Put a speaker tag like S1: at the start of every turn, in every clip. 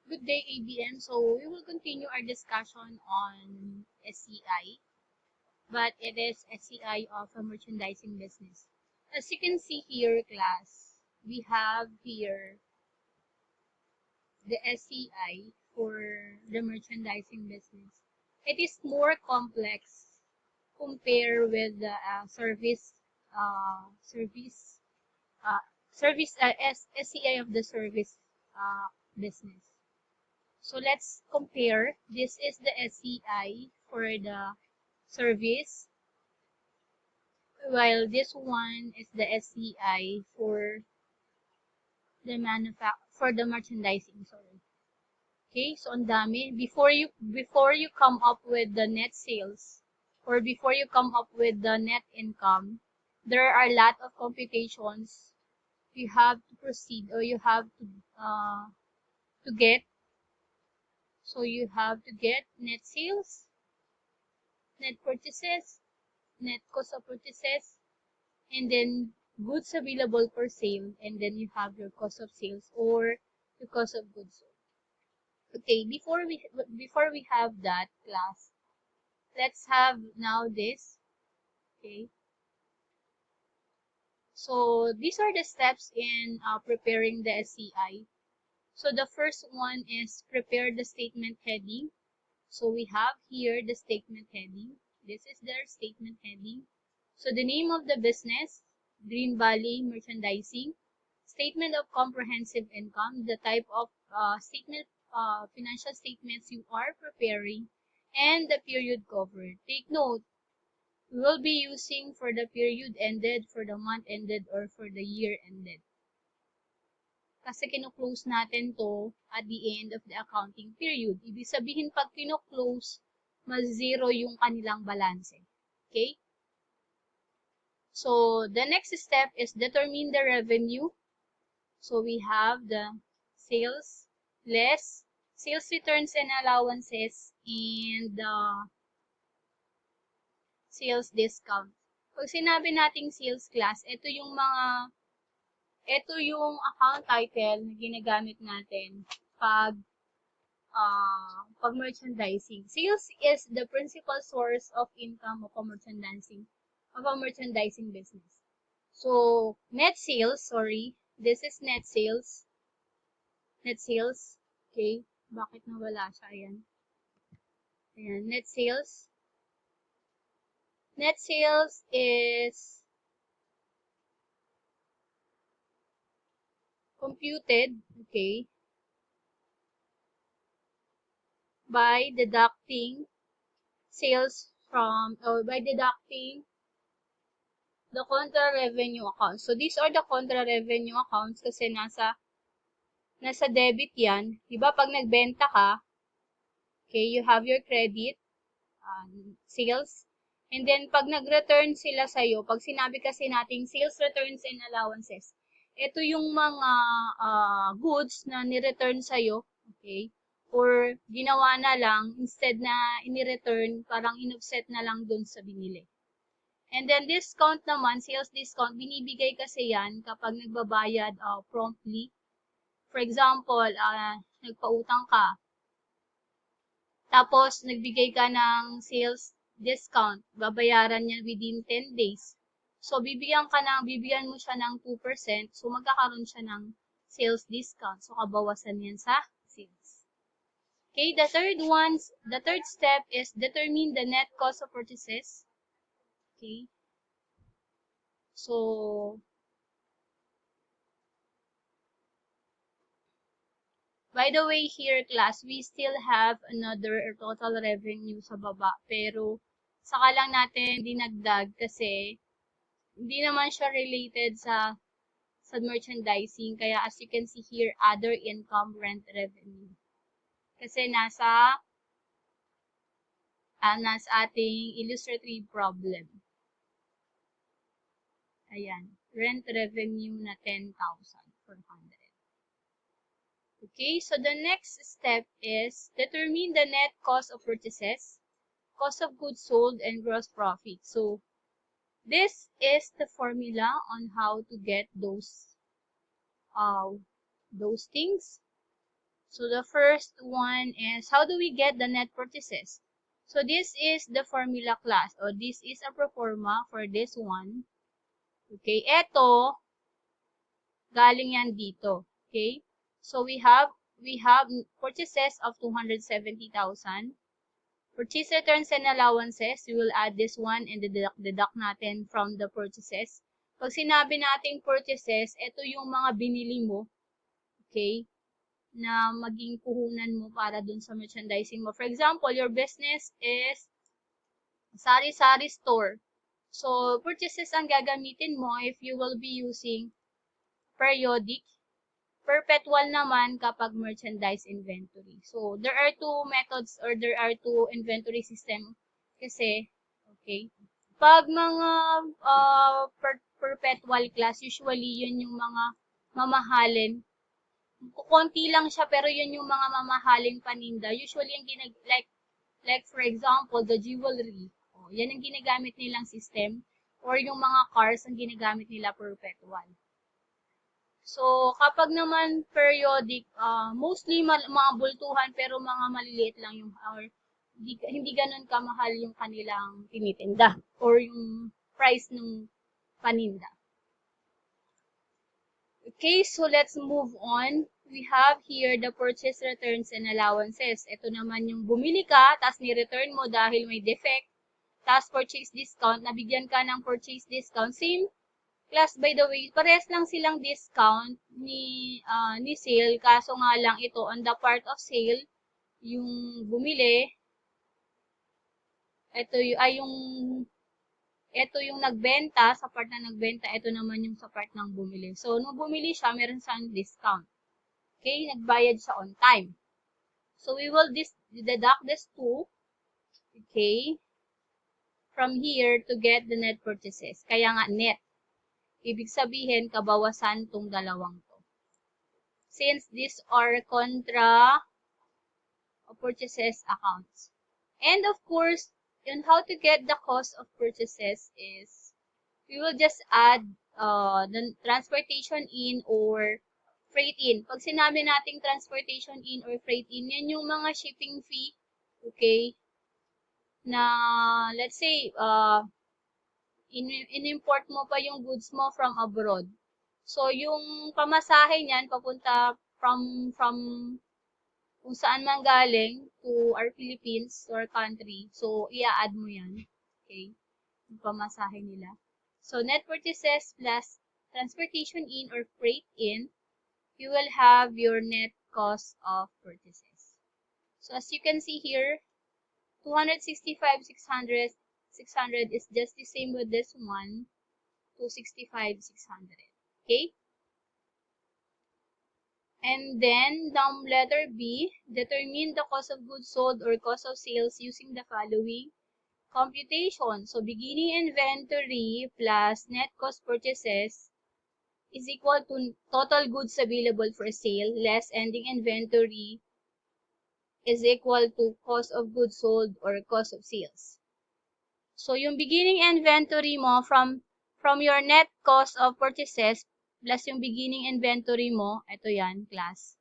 S1: Good day, ABM. So we will continue our discussion on SCI, but it is SCI of a merchandising business. As you can see here, class, we have here the SCI for the merchandising business. It is more complex compared with the service, uh, SCI of the service business. So let's compare. This is the SCI for the service, while this one is the SCI for the merchandising, sorry. Okay, so ang dami. Before you come up with the net sales or before you come up with the net income, there are a lot of computations you have to proceed or you have to get. So you have to get net sales, net purchases, net cost of purchases, and then goods available for sale, and then you have your cost of sales or the cost of goods sold. Okay, before we have that, class, let's have now this. Okay, so these are the steps in preparing the SCI. So the first one is prepare the statement heading. So we have here the statement heading. This is their statement heading. So the name of the business, Green Valley Merchandising. Statement of comprehensive income, the type of financial statements you are preparing, and the period covered. Take note, we will be using for the period ended, for the month ended, or for the year ended. Kasi kino-close natin to at the end of the accounting period. Ibig sabihin, pag kino-close, mas-zero yung kanilang balance. Okay? So, the next step is determine the revenue. So, we have the sales less sales returns and allowances and the sales discount. Pag sinabi nating sales class, ito yung account title na ginagamit natin pag merchandising. Sales is the principal source of income of a merchandising business. So, net sales, sorry, this is net sales. Net sales, okay, bakit nawala siya? Ayan. Ayan, net sales. Net sales is computed, okay, by deducting sales by deducting the contra revenue accounts. So, these are the contra revenue accounts kasi nasa debit yan. Diba, pag nagbenta ka, okay, you have your credit, sales, and then pag nag-return sila sa'yo, pag sinabi kasi nating sales returns and allowances, ito yung mga goods na ni-return sa'yo, okay, or ginawa na lang, instead na ini-return, parang in-offset na lang dun sa binili. And then discount naman, sales discount, binibigay kasi yan kapag nagbabayad promptly. For example, nagpautang ka, tapos nagbigay ka ng sales discount, babayaran niya within 10 days. So, bibigyan mo siya ng 2%, so magkakaroon siya ng sales discount. So, kabawasan yan sa sales. Okay, the third step is determine the net cost of purchases. Okay. So, by the way here, class, we still have another total revenue sa baba. Pero, saka lang natin dinagdag kasi hindi naman siya related sa merchandising. Kaya, as you can see here, other income, rent revenue. Kasi nasa ating illustrative problem. Ayan. Rent revenue na 10,400. Okay, so the next step is determine the net cost of purchases, cost of goods sold, and gross profit. So, this is the formula on how to get those things. So the first one is, how do we get the net purchases? So this is the formula class, or this is a proforma for this one. Okay, eto, galing yan dito. Okay, so we have purchases of 270,000. Purchase returns and allowances, we will add this one and deduct natin from the purchases. Pag sinabi nating purchases, ito yung mga binili mo, okay, na maging puhunan mo para dun sa merchandising mo. For example, your business is sari-sari store. So, purchases ang gagamitin mo if you will be using periodic. Perpetual naman kapag merchandise inventory. So, there are two methods or there are two inventory system kasi, okay, pag mga perpetual class, usually yun yung mga mamahalin. Konti lang siya pero yun yung mga mamahaling paninda. Usually yung like for example, the jewelry. Oh, yan ang ginagamit nilang system or yung mga cars ang ginagamit nila perpetual. So, kapag naman periodic, mostly mga bultuhan pero mga maliliit lang yung, or hindi ganun kamahal yung kanilang tinitinda or yung price ng paninda. Okay, so let's move on. We have here the purchase returns and allowances. Ito naman yung bumili ka, tapos ni-return mo dahil may defect, tapos purchase discount, nabigyan ka ng purchase discount. Same class, by the way, parehas lang silang discount ni sale, kaso nga lang ito on the part of sale, yung bumili, ito yung nagbenta, sa part na nagbenta, ito naman yung sa part ng bumili. So, nung bumili siya, meron siyang discount. Okay, nagbayad siya on time. So, we will deduct this 2, okay, from here to get the net purchases. Kaya nga, net. Ibig sabihin, kabawasan tong dalawang to. Since these are contra purchases accounts. And of course, on how to get the cost of purchases is, we will just add the transportation in or freight in. Pag sinabi nating transportation in or freight in, yan yung mga shipping fee, okay, na let's say, in-import mo pa yung goods mo from abroad. So, yung pamasahe niyan, papunta from kung saan man galing to our Philippines, to our country. So, i-add mo yan. Okay? Yung pamasahe nila. So, net purchases plus transportation in or freight in, you will have your net cost of purchases. So, as you can see here, 265, 600 is just the same with this one, 265, 600. Okay? And then, down letter B, determine the cost of goods sold or cost of sales using the following computation. So, beginning inventory plus net cost purchases is equal to total goods available for sale less ending inventory is equal to cost of goods sold or cost of sales. So, yung beginning inventory mo from your net cost of purchases plus yung beginning inventory mo, ito yan, class.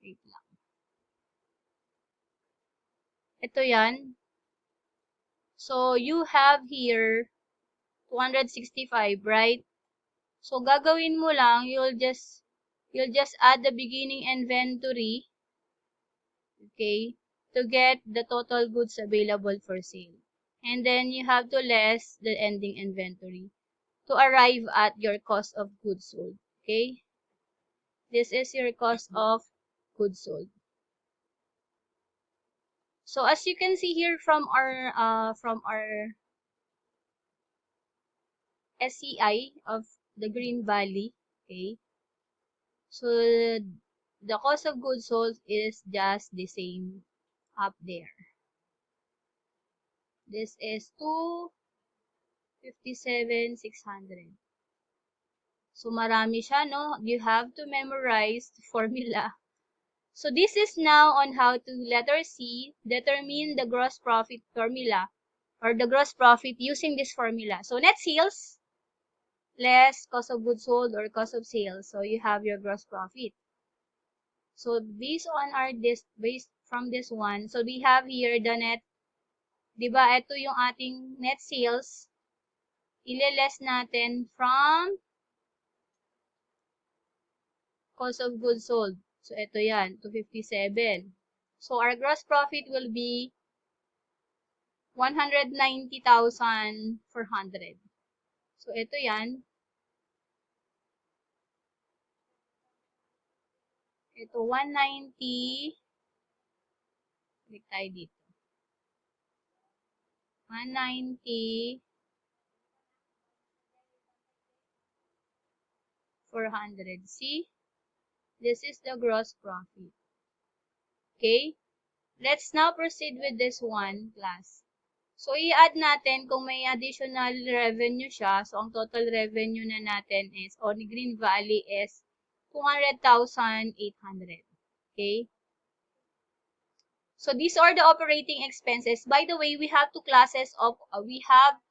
S1: Wait lang. Ito yan. So, you have here 265, right? So, gagawin mo lang, you'll just add the beginning inventory, okay, to get the total goods available for sale. And then, you have to less the ending inventory to arrive at your cost of goods sold, okay? This is your cost of goods sold. So, as you can see here from our SCI of the Green Valley, okay? So, the cost of goods sold is just the same up there. This is 257,600. So, marami siya, no? You have to memorize the formula. So, this is now on how to, letter C, determine the gross profit formula or the gross profit using this formula. So, net sales less cost of goods sold or cost of sales. So you have your gross profit. So based from this one, so we have here the net, 'di ba? Ito yung ating net sales. Ile-less natin from cost of goods sold. So ito yan, 257. So our gross profit will be 190,400. So ito yan. Ito 190. Click tayo dito. 190, 400. See? This is the gross profit. Okay? Let's now proceed with this one, class. So, i-add natin kung may additional revenue siya. So, ang total revenue na natin is, o ni Green Valley is 200,800. Okay? So, these are the operating expenses. By the way, we have two classes of, we have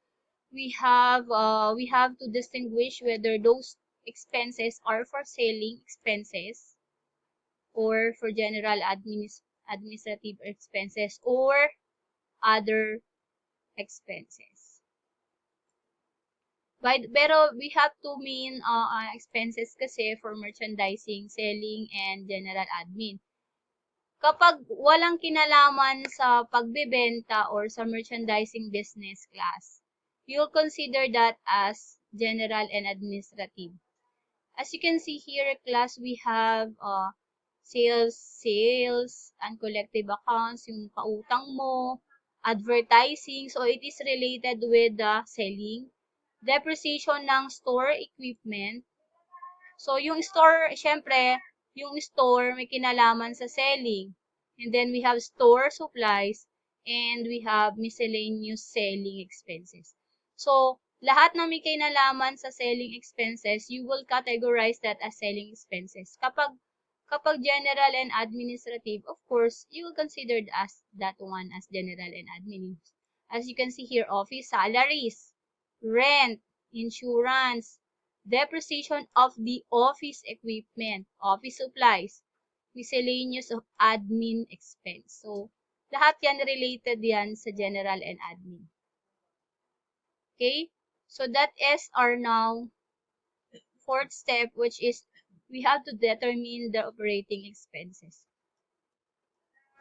S1: to distinguish whether those expenses are for selling expenses or for general administrative expenses or other expenses. Pero we have two main expenses kasi for merchandising, selling, and general admin. Kapag walang kinalaman sa pagbebenta or sa merchandising business class, you'll consider that as general and administrative. As you can see here, class, we have sales, uncollected accounts, yung pautang mo, advertising. So, it is related with the selling. Depreciation ng store equipment. So, yung store, syempre, yung store may kinalaman sa selling. And then, we have store supplies and we have miscellaneous selling expenses. So, lahat na may kinalaman sa selling expenses, you will categorize that as selling expenses. Kapag general and administrative, of course, you will consider that one as general and admin. As you can see here, office salaries, rent, insurance, depreciation of the office equipment, office supplies, miscellaneous of admin expense. So, lahat yan related yan sa general and admin. Okay? So, that is our now fourth step, which is we have to determine the operating expenses.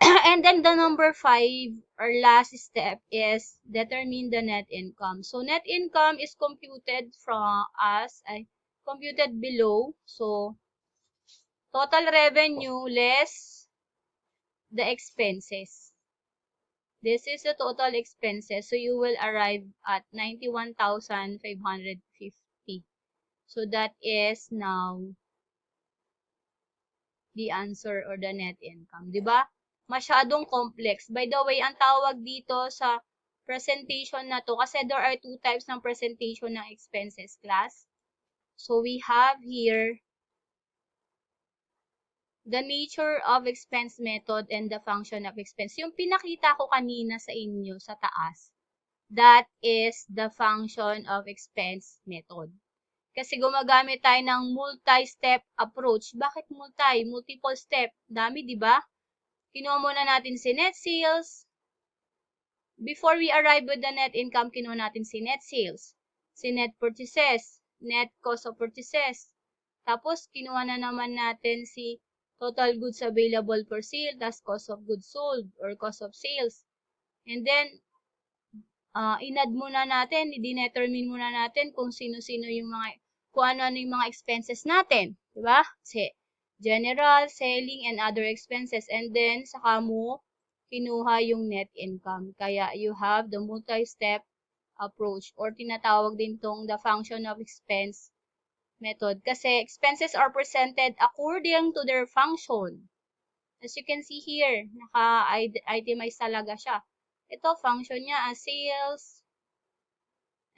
S1: And then the number 5, our last step, is determine the net income. So, net income is computed computed below. So, total revenue less the expenses. This is the total expenses. So, you will arrive at 91,550. So, that is now the answer or the net income. Diba? Masyadong complex. By the way, ang tawag dito sa presentation na to, kasi there are two types ng presentation ng expenses, class. So, we have here the nature of expense method and the function of expense. Yung pinakita ko kanina sa inyo sa taas, that is the function of expense method. Kasi gumagamit tayo ng multi-step approach. Bakit multi? Multiple step. Dami, di ba? Kinuha muna natin si net sales. Before we arrive with the net income, kinuha natin si net sales, si net purchases, net cost of purchases. Tapos, kinuha na naman natin si total goods available for sale, tas cost of goods sold or cost of sales. And then, in-add muna natin, i-determine muna natin kung sino-sino yung kung ano yung mga expenses natin. Diba? Kasi, general, selling, and other expenses. And then, saka mo kinuha yung net income. Kaya, you have the multi-step approach or tinatawag din tong the function of expense method. Kasi, expenses are presented according to their function. As you can see here, naka-itemize talaga siya. Ito, function niya as sales,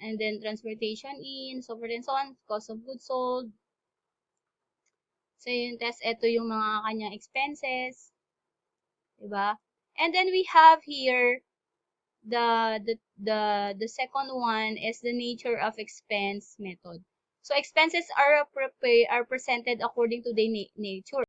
S1: and then transportation in, so forth and so on, cost of goods sold. So, yun, test, ito yung mga kanyang expenses. Diba? And then, we have here, the second one is the nature of expense method. So expenses are presented according to their nature.